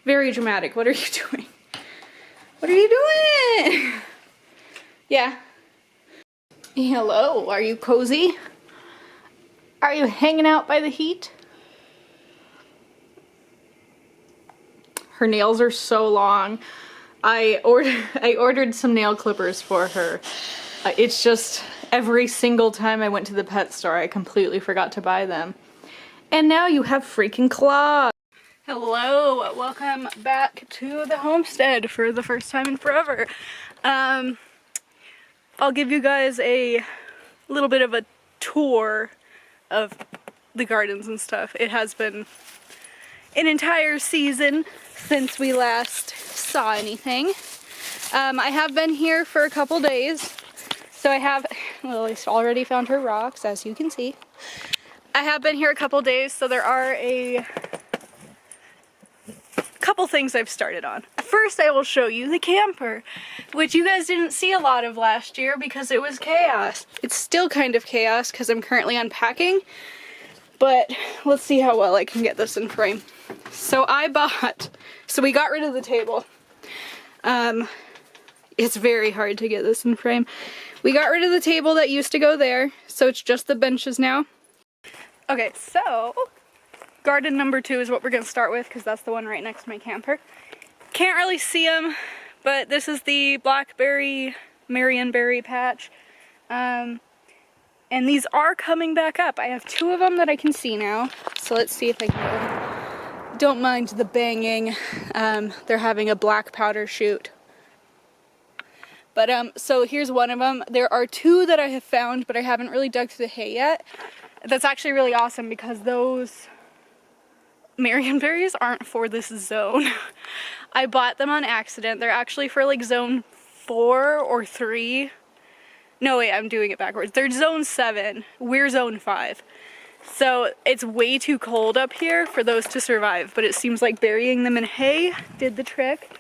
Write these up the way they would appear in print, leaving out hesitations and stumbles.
Very dramatic. What are you doing? What are you doing? Yeah. Hello, are you cozy? Are you hanging out by the heat? Her nails are so long. I ordered some nail clippers for her. It's just every single time I went to the pet store, I completely forgot to buy them. And now you have freaking claws. Hello, welcome back to the homestead for the first time in forever. I'll give you guys a little bit of a tour of the gardens and stuff. It has been an entire season since we last saw anything. I have been here for a couple days, so I have, Lily's already found her rocks, as you can see. I have been here a couple days, so there are a couple things I've started on. First, I will show you the camper, which you guys didn't see a lot of last year because it was chaos. It's still kind of chaos because I'm currently unpacking, but let's see how well I can get this in frame. So we got rid of the table. It's very hard to get this in frame. We got rid of the table that used to go there, so it's just the benches now. Okay, so garden number 2 is what we're gonna start with because that's the one right next to my camper. Can't really see them, but this is the blackberry marionberry patch. And these are coming back up. I have 2 of them that I can see now. So let's see if I can get them. Don't mind the banging. They're having a black powder shoot. But so here's one of them. There are 2 that I have found, but I haven't really dug through the hay yet. That's actually really awesome because those marionberries aren't for this zone. I bought them on accident. They're actually for like zone 4 or 3. No, wait, I'm doing it backwards. They're zone 7. We're zone 5. So it's way too cold up here for those to survive, but it seems like burying them in hay did the trick.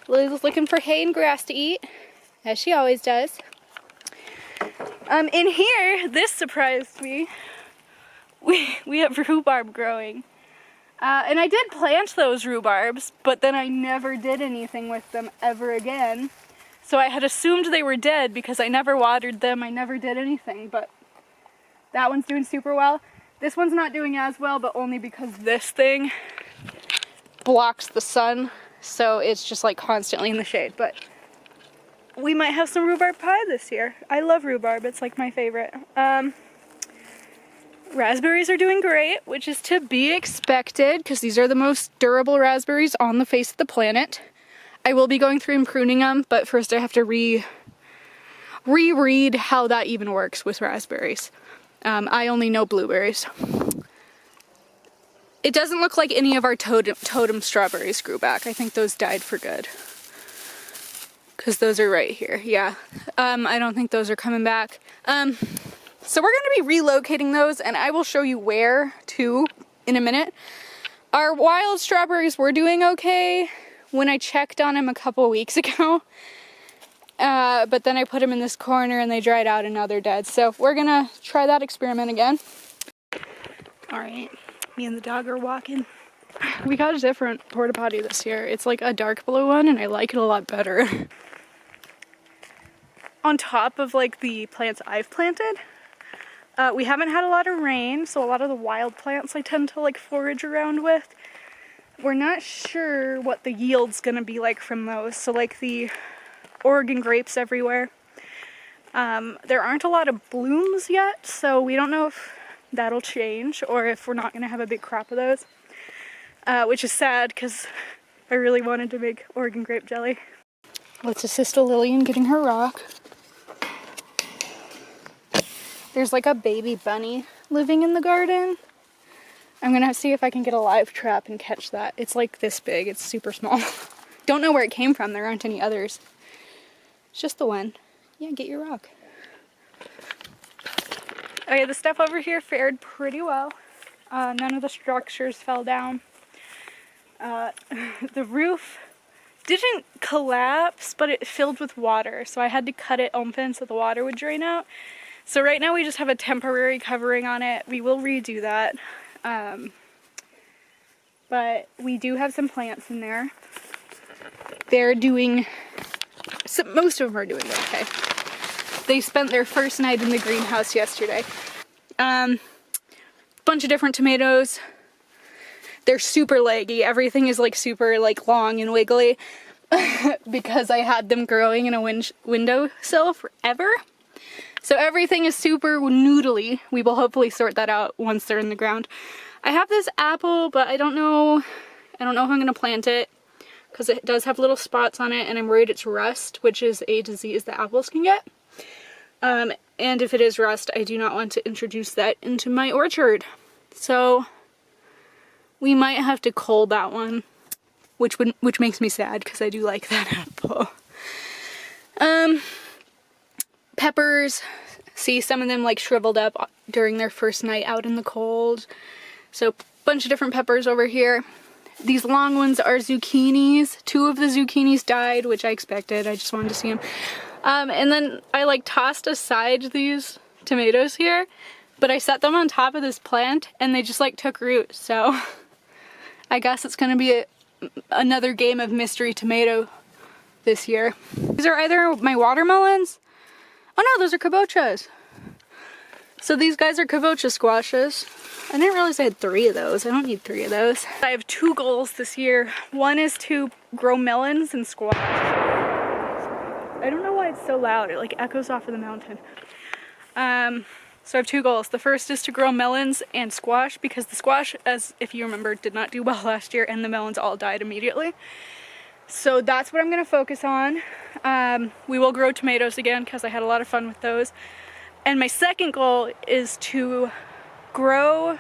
Lily's looking for hay and grass to eat, as she always does. In here, this surprised me. We have rhubarb growing. And I did plant those rhubarbs, but then I never did anything with them ever again. So I had assumed they were dead because I never watered them, I never did anything, but that one's doing super well. This one's not doing as well, but only because this thing blocks the sun, so it's just like constantly in the shade. But we might have some rhubarb pie this year. I love rhubarb, it's like my favorite. Raspberries are doing great, which is to be expected because these are the most durable raspberries on the face of the planet. I will be going through and pruning them, but first I have to reread how that even works with raspberries. I only know blueberries. It doesn't look like any of our totem strawberries grew back. I think those died for good. Because those are right here, yeah. I don't think those are coming back. So we're going to be relocating those, and I will show you where to in a minute. Our wild strawberries were doing okay when I checked on them a couple weeks ago. But then I put them in this corner and they dried out and now they're dead. So we're going to try that experiment again. Alright, me and the dog are walking. We got a different porta potty this year. It's like a dark blue one and I like it a lot better. On top of like the plants I've planted, we haven't had a lot of rain, so a lot of the wild plants I tend to like forage around with. We're not sure what the yield's gonna be like from those. So like the Oregon grapes everywhere. There aren't a lot of blooms yet, so we don't know if that'll change or if we're not gonna have a big crop of those. Which is sad because I really wanted to make Oregon grape jelly. Let's assist Lily in getting her rock. There's like a baby bunny living in the garden. I'm gonna see if I can get a live trap and catch that. It's like this big, it's super small. Don't know where it came from, there aren't any others. It's just the one. Yeah, get your rock. Okay, the stuff over here fared pretty well. None of the structures fell down. The roof didn't collapse, but it filled with water, so I had to cut it open so the water would drain out. So right now we just have a temporary covering on it. We will redo that. but we do have some plants in there. They're doing, most of them are doing okay. They spent their first night in the greenhouse yesterday. Bunch of different tomatoes. They're super leggy. Everything is like super like long and wiggly because I had them growing in a windowsill forever. So everything is super noodly. We will hopefully sort that out once they're in the ground. I have this apple, but I don't know if I'm gonna plant it because it does have little spots on it and I'm worried it's rust, which is a disease that apples can get. And if it is rust, I do not want to introduce that into my orchard. So we might have to cull that one, which makes me sad because I do like that apple. Peppers, see some of them like shriveled up during their first night out in the cold. So a bunch of different peppers over here. These long ones are zucchinis. 2 of the zucchinis died, which I expected. I just wanted to see them. And then I like tossed aside these tomatoes here, but I set them on top of this plant and they just like took root. So I guess it's gonna be another game of mystery tomato this year. These are either my watermelons. Oh no, those are kabochas. So these guys are kabocha squashes. I didn't realize I had 3 of those. I don't need 3 of those. I have 2 goals this year. One is to grow melons and squash. I don't know why it's so loud. It like echoes off of the mountain. So I have 2 goals. The first is to grow melons and squash because the squash, as if you remember, did not do well last year and the melons all died immediately. So that's what I'm going to focus on. We will grow tomatoes again because I had a lot of fun with those. And my second goal is to grow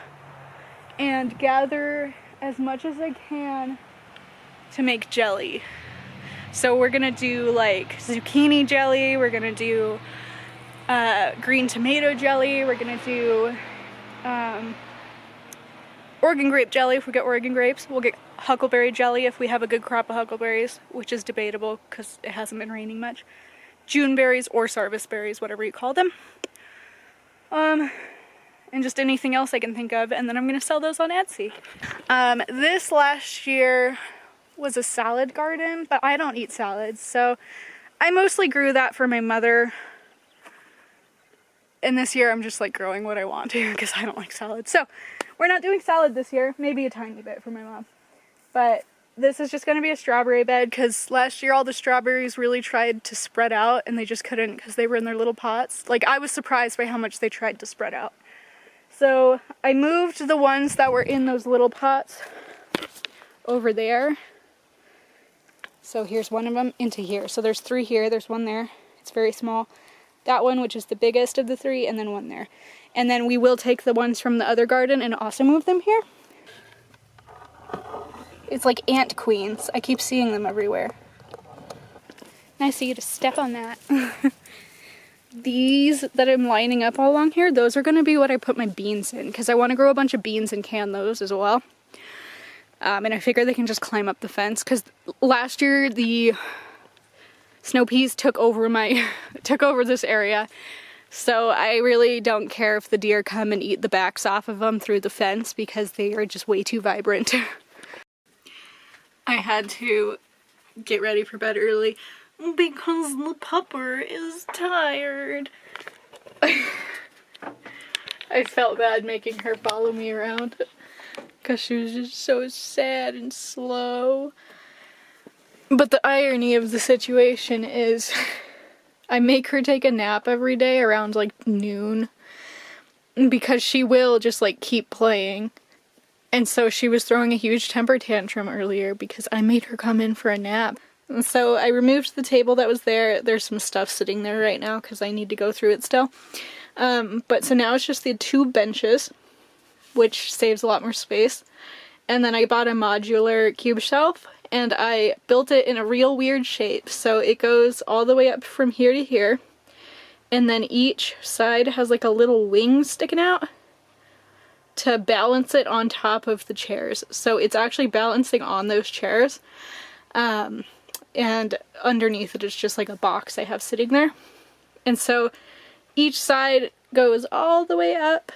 and gather as much as I can to make jelly. So we're gonna do like zucchini jelly, we're gonna do green tomato jelly, we're gonna do Oregon grape jelly if we get Oregon grapes. We'll get huckleberry jelly if we have a good crop of huckleberries, which is debatable because it hasn't been raining much. June berries or sarvis berries, whatever you call them. And just anything else I can think of, and then I'm gonna sell those on Etsy. This last year was a salad garden, but I don't eat salads, so I mostly grew that for my mother. And this year I'm just like growing what I want to because I don't like salads. So we're not doing salad this year, maybe a tiny bit for my mom. But this is just gonna be a strawberry bed because last year all the strawberries really tried to spread out and they just couldn't because they were in their little pots. Like I was surprised by how much they tried to spread out. So I moved the ones that were in those little pots over there. So here's one of them into here. So there's 3 here, there's 1 there. It's very small. That one, which is the biggest of the 3, and then 1 there. And then we will take the ones from the other garden and also move them here. It's like ant queens. I keep seeing them everywhere. Nice of you to step on that. These that I'm lining up all along here, those are going to be what I put my beans in because I want to grow a bunch of beans and can those as well. And I figure they can just climb up the fence because last year the snow peas took over this area. So I really don't care if the deer come and eat the backs off of them through the fence because they are just way too vibrant. I had to get ready for bed early because the pupper is tired. I felt bad making her follow me around because she was just so sad and slow. But the irony of the situation is I make her take a nap every day around like noon because she will just like keep playing. And so she was throwing a huge temper tantrum earlier because I made her come in for a nap. And so I removed the table that was there. There's some stuff sitting there right now because I need to go through it still. But so now it's just the 2 benches, which saves a lot more space. And then I bought a modular cube shelf and I built it in a real weird shape. So it goes all the way up from here to here. And then each side has like a little wing sticking out to balance it on top of the chairs. So it's actually balancing on those chairs. And underneath it is just like a box I have sitting there. And so each side goes all the way up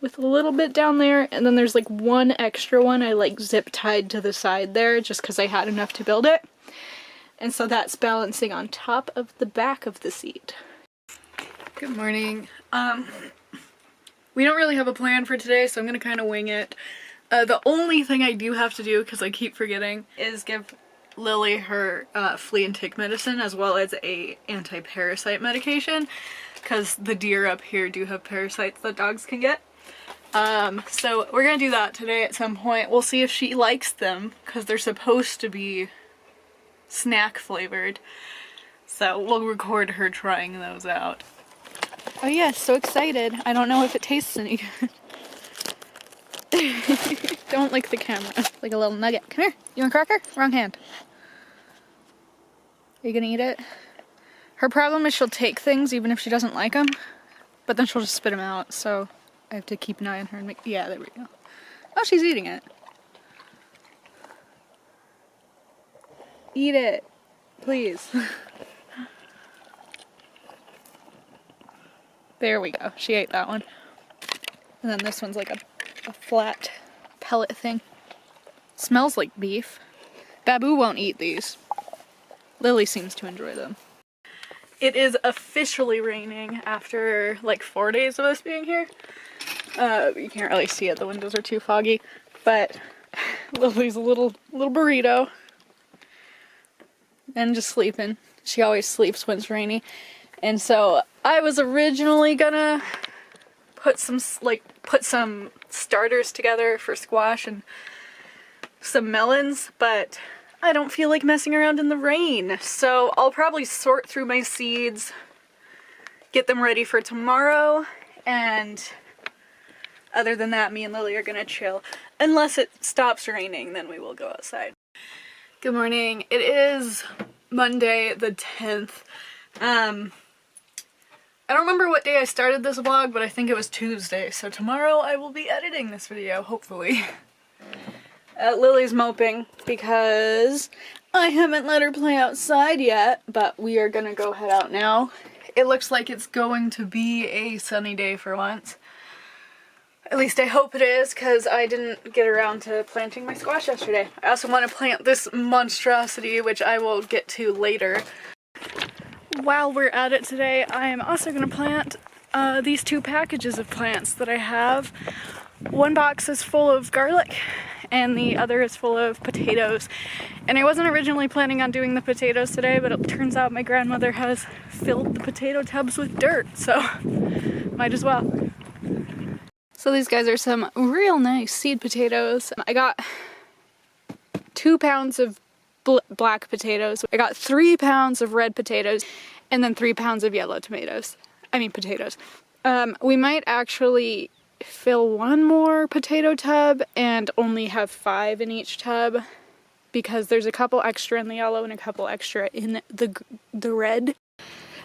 with a little bit down there, and then there's like one extra one I like zip tied to the side there just because I had enough to build it. And so that's balancing on top of the back of the seat. Good morning. We don't really have a plan for today, so I'm gonna kind of wing it. The only thing I do have to do, because I keep forgetting, is give Lily her flea and tick medicine as well as a anti-parasite medication, because the deer up here do have parasites that dogs can get. So we're gonna do that today at some point. We'll see if she likes them, because they're supposed to be snack flavored. So we'll record her trying those out. Oh yeah, so excited. I don't know if it tastes any good. Don't lick the camera like a little nugget. Come here. You want a cracker? Wrong hand. Are you gonna eat it? Her problem is she'll take things even if she doesn't like them, but then she'll just spit them out, so I have to keep an eye on her and make... Yeah, there we go. Oh, she's eating it. Eat it, please. There we go. She ate that one. And then this one's like a flat pellet thing. Smells like beef. Babu won't eat these. Lily seems to enjoy them. It is officially raining after like 4 days of us being here. You can't really see it, the windows are too foggy. But Lily's a little burrito. And just sleeping. She always sleeps when it's rainy. And so I was originally gonna put some starters together for squash and some melons, but I don't feel like messing around in the rain. So I'll probably sort through my seeds, get them ready for tomorrow, and other than that, me and Lily are gonna chill. Unless it stops raining, then we will go outside. Good morning. It is Monday the 10th. I don't remember what day I started this vlog, but I think it was Tuesday, so tomorrow I will be editing this video, hopefully. Lily's moping because I haven't let her play outside yet, but we are gonna go head out now. It looks like it's going to be a sunny day for once. At least I hope it is, because I didn't get around to planting my squash yesterday. I also want to plant this monstrosity, which I will get to later. While we're at it today, I am also going to plant these 2 packages of plants that I have. One box is full of garlic, and the other is full of potatoes. And I wasn't originally planning on doing the potatoes today, but it turns out my grandmother has filled the potato tubs with dirt, so might as well. So these guys are some real nice seed potatoes. I got 2 pounds of black potatoes. I got 3 pounds of red potatoes, and then 3 pounds of yellow potatoes. We might actually fill 1 more potato tub and only have 5 in each tub, because there's a couple extra in the yellow and a couple extra in the red.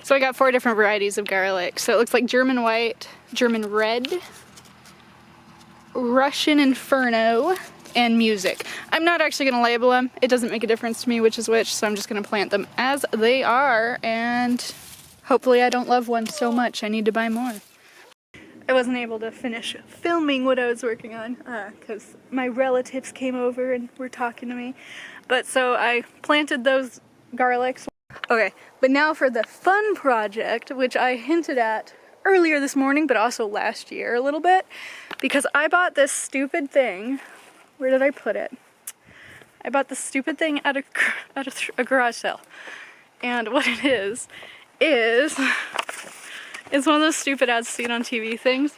So I got 4 different varieties of garlic. So it looks like German white, German red, Russian Inferno, and Music. I'm not actually going to label them. It doesn't make a difference to me which is which, so I'm just going to plant them as they are, and hopefully I don't love one so much I need to buy more. I wasn't able to finish filming what I was working on because my relatives came over and were talking to me. But so I planted those garlics. Okay, but now for the fun project, which I hinted at earlier this morning, but also last year a little bit, because I bought this stupid thing. Where did I put it? I bought this stupid thing at a garage sale. And what it is it's one of those stupid ads seen on TV things.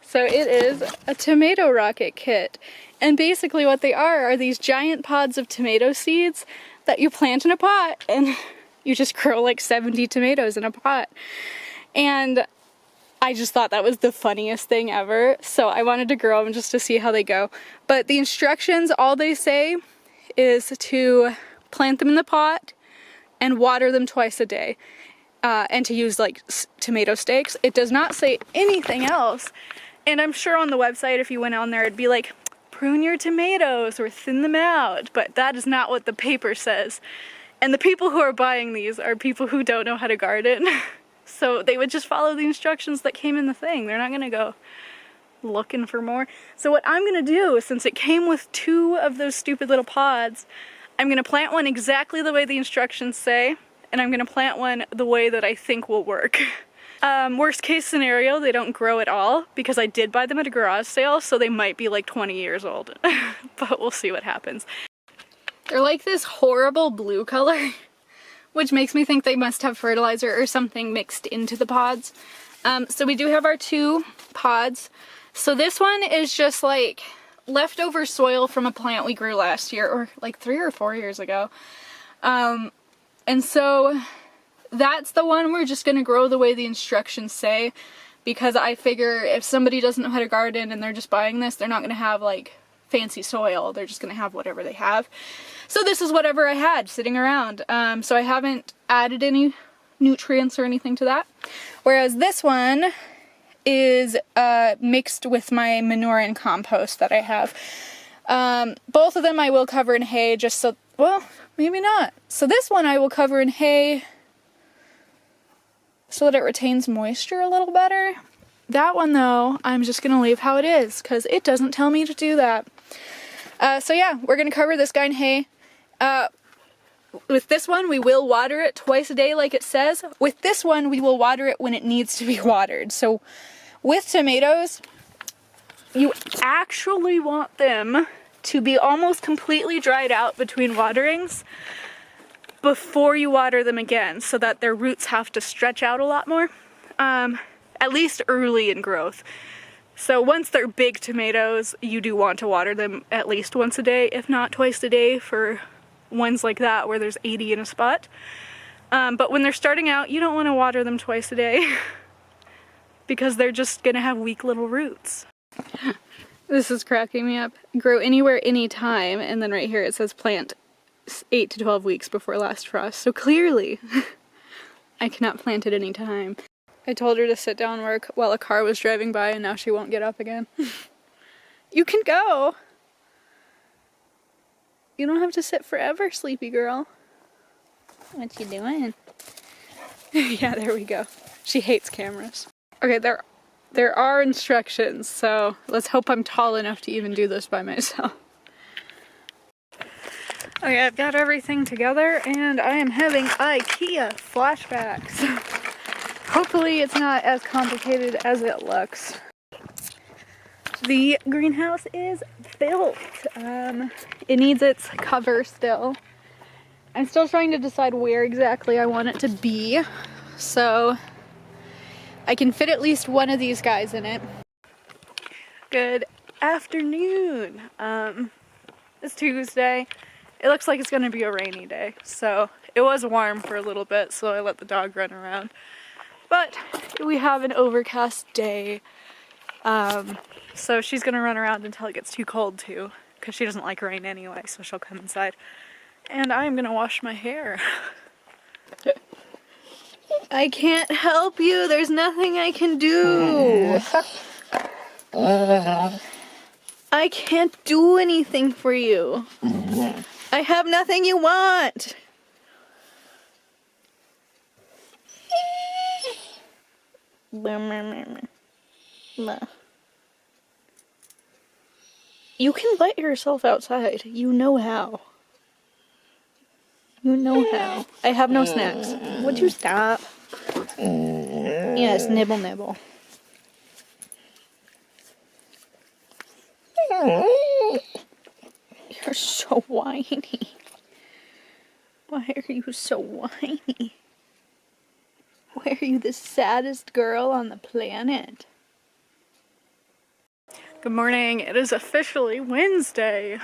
So it is a tomato rocket kit. And basically what they are these giant pods of tomato seeds that you plant in a pot, and you just grow like 70 tomatoes in a pot. And I just thought that was the funniest thing ever, so I wanted to grow them just to see how they go. But the instructions, all they say is to plant them in the pot and water them twice a day, and to use like tomato stakes. It does not say anything else, and I'm sure on the website if you went on there it'd be like, prune your tomatoes or thin them out, but that is not what the paper says. And the people who are buying these are people who don't know how to garden. So they would just follow the instructions that came in the thing. They're not gonna go looking for more. So what I'm gonna do, since it came with 2 of those stupid little pods, I'm gonna plant one exactly the way the instructions say, and I'm gonna plant one the way that I think will work. Worst case scenario, they don't grow at all, because I did buy them at a garage sale, so they might be like 20 years old. But we'll see what happens. They're like this horrible blue color, which makes me think they must have fertilizer or something mixed into the pods. So we do have our 2 pods. So this one is just like leftover soil from a plant we grew last year, or like 3 or 4 years ago. And so that's the one we're just gonna grow the way the instructions say, because I figure if somebody doesn't know how to garden and they're just buying this, they're not gonna have like fancy soil, they're just gonna have whatever they have. So this is whatever I had sitting around. So I haven't added any nutrients or anything to that. Whereas this one is mixed with my manure and compost that I have. Both of them I will cover in hay, just so, well, maybe not. So this one I will cover in hay so that it retains moisture a little better. That one though, I'm just gonna leave how it is, because it doesn't tell me to do that. So yeah, we're gonna cover this guy in hay. With this one, we will water it twice a day like it says. With this one, we will water it when it needs to be watered. So with tomatoes, you actually want them to be almost completely dried out between waterings before you water them again, so that their roots have to stretch out a lot more, at least early in growth. So once they're big tomatoes, you do want to water them at least once a day, if not twice a day, for ones like that where there's 80 in a spot. But when they're starting out, you don't want to water them twice a day because they're just gonna have weak little roots. This is cracking me up. Grow anywhere, anytime, and then right here it says plant 8 to 12 weeks before last frost. So clearly, I cannot plant at any time. I told her to sit down work while a car was driving by, and now she won't get up again. You can go! You don't have to sit forever, sleepy girl. What you doing? Yeah, there we go. She hates cameras. Okay, there are instructions, so let's hope I'm tall enough to even do this by myself. Okay, I've got everything together, and I am having IKEA flashbacks. Hopefully it's not as complicated as it looks. The greenhouse is built. It needs its cover still. I'm still trying to decide where exactly I want it to be, so I can fit at least one of these guys in it. Good afternoon. It's Tuesday. It looks like it's going to be a rainy day, so it was warm for a little bit, so I let the dog run around. But we have an overcast day, so she's going to run around until it gets too cold too, because she doesn't like rain anyway, so she'll come inside. And I'm going to wash my hair. I can't help you, there's nothing I can do. I can't do anything for you. I have nothing you want. You can let yourself outside. You know how. You know how. I have no snacks. Would you stop? Yes, nibble nibble. You're so whiny. Why are you so whiny? Why are you the saddest girl on the planet? Good morning. It is officially Wednesday.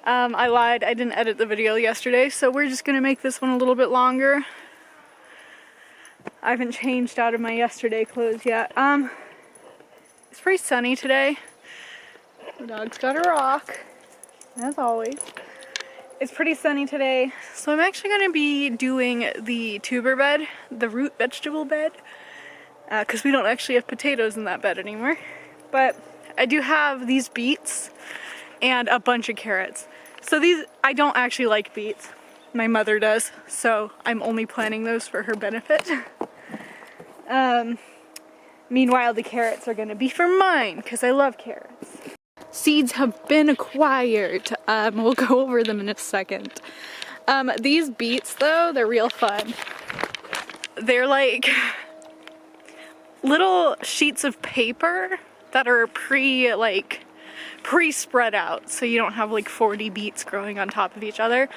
I lied. I didn't edit the video yesterday, so we're just gonna make this one a little bit longer. I haven't changed out of my yesterday clothes yet. It's pretty sunny today. The dog's got a rock, as always. It's pretty sunny today, so I'm actually going to be doing the tuber bed, the root vegetable bed, because we don't actually have potatoes in that bed anymore. But I do have these beets and a bunch of carrots. So these, I don't actually like beets. My mother does, so I'm only planting those for her benefit. Meanwhile, the carrots are gonna be for mine, because I love carrots. Seeds have been acquired. We'll go over them in a second. These beets though, they're real fun. They're like little sheets of paper that are pre-spread out, so you don't have like 40 beets growing on top of each other.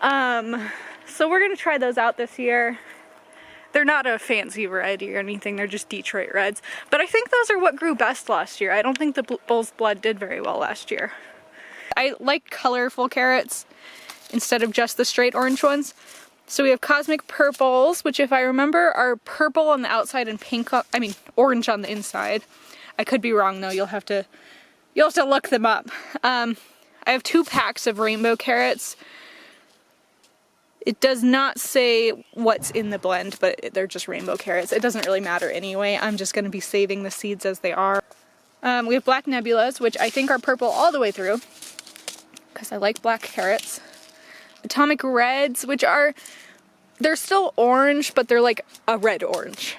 So we're gonna try those out this year. They're not a fancy variety or anything, they're just Detroit Reds. But I think those are what grew best last year. I don't think the Bull's Blood did very well last year. I like colorful carrots instead of just the straight orange ones. So we have Cosmic Purples, which if I remember are purple on the outside and orange on the inside. I could be wrong though, you'll have to look them up. I have 2 packs of rainbow carrots. It does not say what's in the blend, but they're just rainbow carrots. It doesn't really matter anyway. I'm just going to be saving the seeds as they are. We have Black Nebulas, which I think are purple all the way through, because I like black carrots. Atomic Reds, which they're still orange, but they're like a red orange.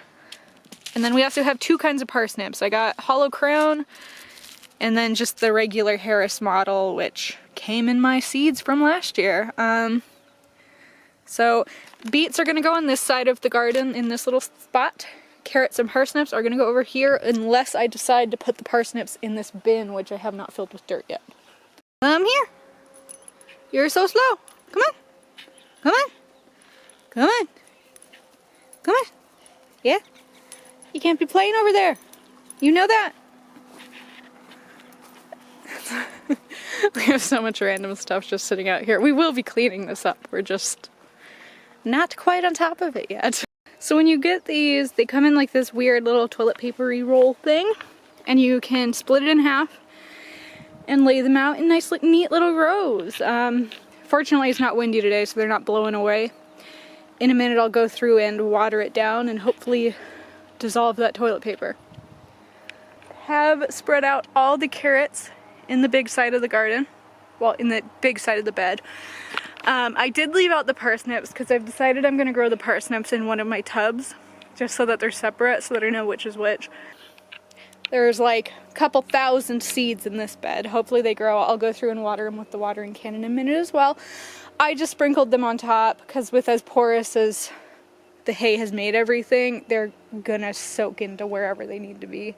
And then we also have 2 kinds of parsnips. I got Hollow Crown, and then just the regular Harris model, which came in my seeds from last year. So beets are going to go on this side of the garden in this little spot. Carrots and parsnips are going to go over here unless I decide to put the parsnips in this bin, which I have not filled with dirt yet. Here. You're so slow. Come on. Come on. Come on. Come on. Yeah? You can't be playing over there. You know that? We have so much random stuff just sitting out here. We will be cleaning this up. We're just not quite on top of it yet. So when you get these, they come in like this weird little toilet papery roll thing, and you can split it in half and lay them out in nice neat little rows. Fortunately it's not windy today, so they're not blowing away. In a minute I'll go through and water it down and hopefully dissolve that toilet paper. Have spread out all the carrots in the big side of the garden. Well, in the big side of the bed. I did leave out the parsnips because I've decided I'm going to grow the parsnips in one of my tubs just so that they're separate, so that I know which is which. There's like a couple thousand seeds in this bed. Hopefully they grow. I'll go through and water them with the watering can in a minute as well. I just sprinkled them on top because with as porous as the hay has made everything, they're gonna soak into wherever they need to be.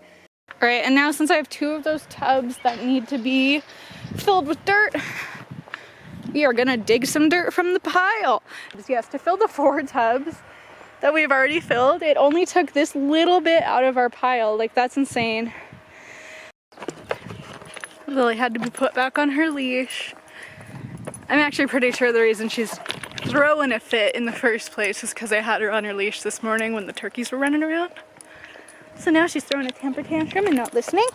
Alright, and now since I have 2 of those tubs that need to be filled with dirt, we are gonna dig some dirt from the pile. Yes, to fill the 4 tubs that we've already filled, it only took this little bit out of our pile. Like, that's insane. Lily had to be put back on her leash. I'm actually pretty sure the reason she's throwing a fit in the first place is because I had her on her leash this morning when the turkeys were running around. So now she's throwing a temper tantrum and not listening.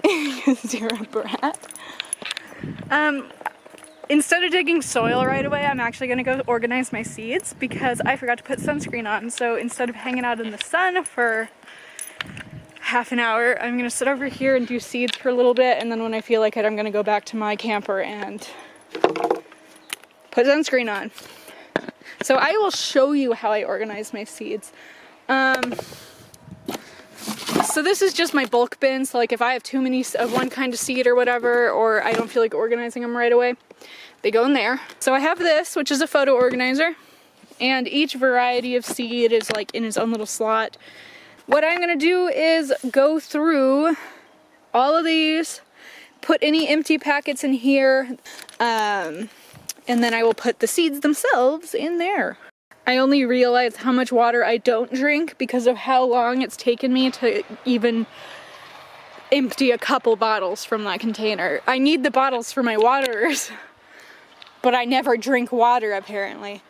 Because you're a brat. Instead of digging soil right away, I'm actually going to go organize my seeds because I forgot to put sunscreen on. So instead of hanging out in the sun for half an hour, I'm going to sit over here and do seeds for a little bit, and then when I feel like it, I'm going to go back to my camper and put sunscreen on. So I will show you how I organize my seeds. So this is just my bulk bin, so like if I have too many of one kind of seed or whatever, or I don't feel like organizing them right away, they go in there. So I have this, which is a photo organizer, and each variety of seed is like in its own little slot. What I'm gonna do is go through all of these, put any empty packets in here, and then I will put the seeds themselves in there. I only realized how much water I don't drink because of how long it's taken me to even empty a couple bottles from that container. I need the bottles for my waters, but I never drink water apparently.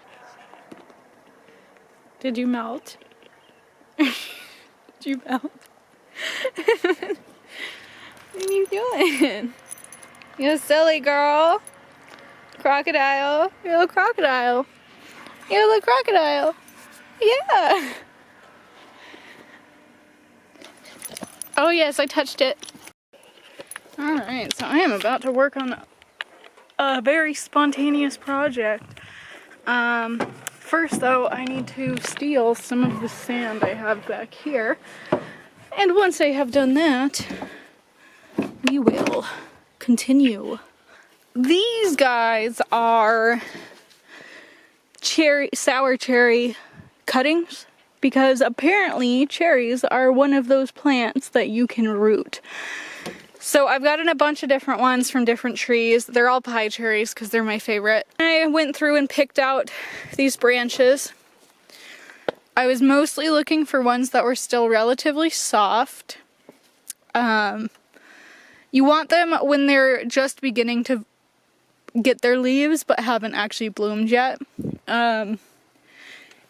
Did you melt? Did you melt? What are you doing? You silly girl. Crocodile. You're a little crocodile. You're a little crocodile. Yeah. Oh yes, I touched it. Alright, so I am about to work on a very spontaneous project. First though, I need to steal some of the sand I have back here. And once I have done that, we will continue. These guys are sour cherry cuttings, because apparently cherries are one of those plants that you can root. So I've gotten a bunch of different ones from different trees. They're all pie cherries because they're my favorite. I went through and picked out these branches. I was mostly looking for ones that were still relatively soft. You want them when they're just beginning to get their leaves but haven't actually bloomed yet. And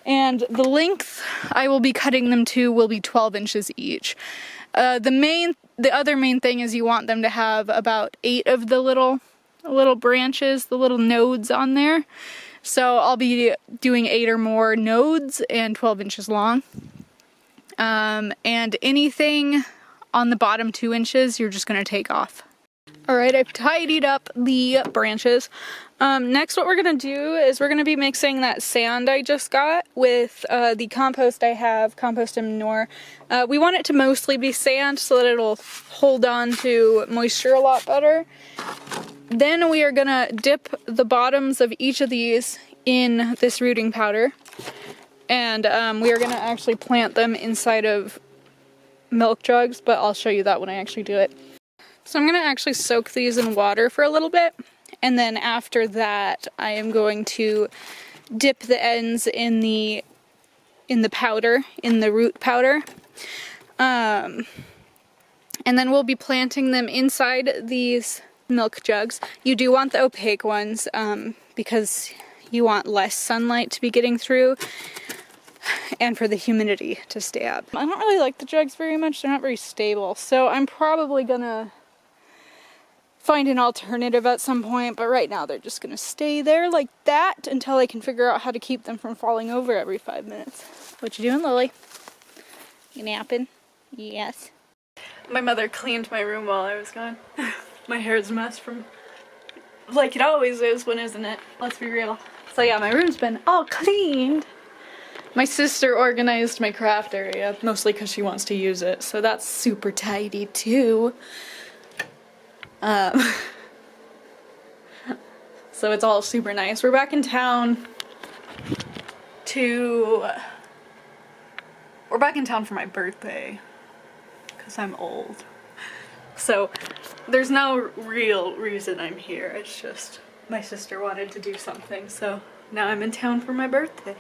the length I will be cutting them to will be 12 inches each. The other main thing is you want them to have about 8 of the little branches, the little nodes on there. So I'll be doing 8 or more nodes and 12 inches long. And anything on the bottom 2 inches, you're just going to take off. Alright, I've tidied up the branches. Next what we're going to do is we're going to be mixing that sand I just got with the compost I have, compost and manure. We want it to mostly be sand so that it'll hold on to moisture a lot better. Then we are going to dip the bottoms of each of these in this rooting powder. And we are going to actually plant them inside of milk jugs, but I'll show you that when I actually do it. So I'm going to actually soak these in water for a little bit, and then after that I am going to dip the ends in the powder, in the root powder. And then we'll be planting them inside these milk jugs. You do want the opaque ones because you want less sunlight to be getting through and for the humidity to stay up. I don't really like the jugs very much. They're not very stable, so I'm probably gonna find an alternative at some point, but right now they're just gonna stay there like that until I can figure out how to keep them from falling over every 5 minutes. What you doing, Lily? You napping? Yes. My mother cleaned my room while I was gone. My hair's a mess from, like it always is when isn't it? Let's be real. So yeah, my room's been all cleaned. My sister organized my craft area, mostly because she wants to use it, so that's super tidy too. So it's all super nice. We're back in town for my birthday, because I'm old. So there's no real reason I'm here, it's just my sister wanted to do something, so now I'm in town for my birthday.